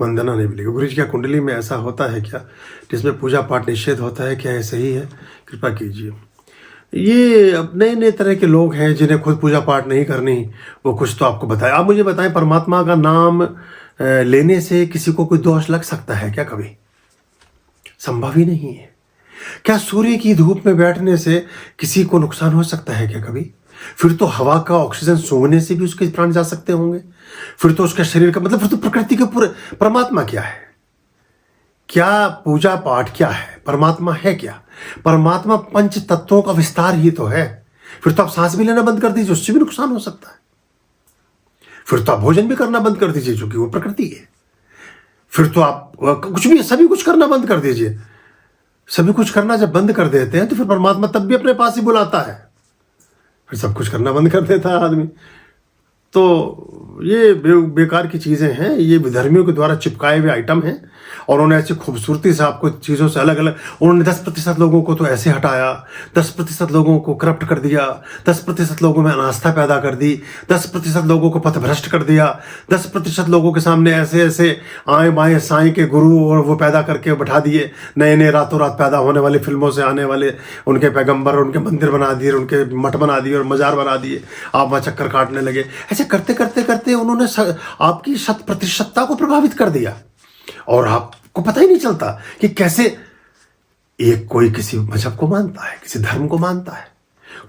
वंदना नहीं मिलेगी। गुरु जी क्या कुंडली में ऐसा होता है क्या जिसमें पूजा पाठ निषेध होता है? क्या ये सही है? कृपा कीजिए। ये अब नए नए तरह के लोग हैं जिन्हें खुद पूजा पाठ नहीं करनी, वो कुछ तो आपको बताए। आप मुझे बताएं, परमात्मा का नाम लेने से किसी को कोई दोष लग सकता है क्या? कभी संभव ही नहीं है। क्या सूर्य की धूप में बैठने से किसी को नुकसान हो सकता है क्या कभी? फिर तो हवा का ऑक्सीजन सूंघने से भी उसके प्राण जा सकते होंगे। फिर तो उसके शरीर का मतलब, फिर तो प्रकृति के पूरे परमात्मा क्या है? क्या पूजा पाठ क्या है? परमात्मा है क्या? परमात्मा पंच तत्वों का विस्तार ही तो है। फिर तो आप सांस भी लेना बंद कर दीजिए, उससे भी नुकसान हो सकता है। फिर तो आप भोजन भी करना बंद कर दीजिए, क्योंकि वो प्रकृति है। फिर तो आप कुछ भी, सभी कुछ करना बंद कर दीजिए। सभी कुछ करना जब बंद कर देते हैं तो फिर परमात्मा तब भी अपने पास ही बुलाता है। फिर सब कुछ करना बंद कर देता है आदमी। तो ये बेकार की चीज़ें हैं, ये विधर्मियों के द्वारा चिपकाए हुए आइटम हैं। और उन्होंने ऐसी खूबसूरती से आपको चीज़ों से अलग अलग, उन्होंने 10% लोगों को तो ऐसे हटाया, 10% लोगों को करप्ट कर दिया, 10% लोगों में अनास्था पैदा कर दी, 10% लोगों को पथभ्रष्ट कर दिया, 10% लोगों के सामने ऐसे ऐसे आए बाएं साईं के गुरु और वो पैदा करके बैठा दिए। नए नए रातों रात पैदा होने वाले फिल्मों से आने वाले उनके पैगंबर, उनके मंदिर बना दिए, उनके मठ बना दिए और मजार बना दिए। आप वहाँ चक्कर काटने लगे। ऐसे करते करते करते उन्होंने आपकी 100%ता को प्रभावित कर दिया और आपको पता ही नहीं चलता कि कैसे एक कोई किसी मजहब को मानता है, किसी धर्म को मानता है।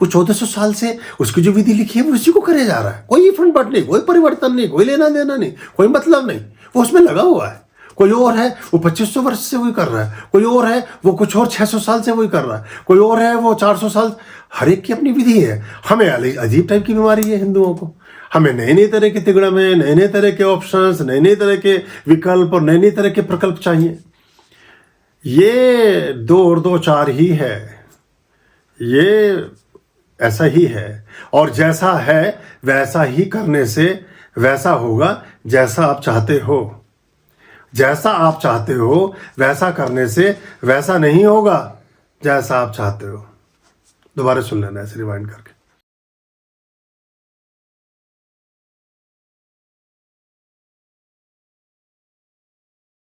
वो 1400 साल से उसकी जो विधि लिखी है वो उसी को करे जा रहा है। कोई फ्रंट बट नहीं, कोई परिवर्तन नहीं, कोई लेना देना नहीं, कोई मतलब नहीं। वो उसमें लगा हुआ है। कोई और है वो 2500 वर्ष से वही कर रहा है, कोई और है वो कुछ और 600 साल से वही कर रहा है, कोई और है वो 400 साल। हर एक की अपनी विधि है। हमें अजीब टाइप की बीमारी है हिंदुओं को। हमें नए नए तरह के तिगड़ा में, नए नए तरह के ऑप्शंस, नए नए तरह के विकल्प और नए नए तरह के प्रकल्प चाहिए। ये 2 और 2 4 ही है। ये ऐसा ही है और जैसा है वैसा ही करने से वैसा होगा जैसा आप चाहते हो। जैसा आप चाहते हो वैसा करने से वैसा नहीं होगा जैसा आप चाहते हो। दोबारा सुन लेना ऐसे रिवाइंड करके।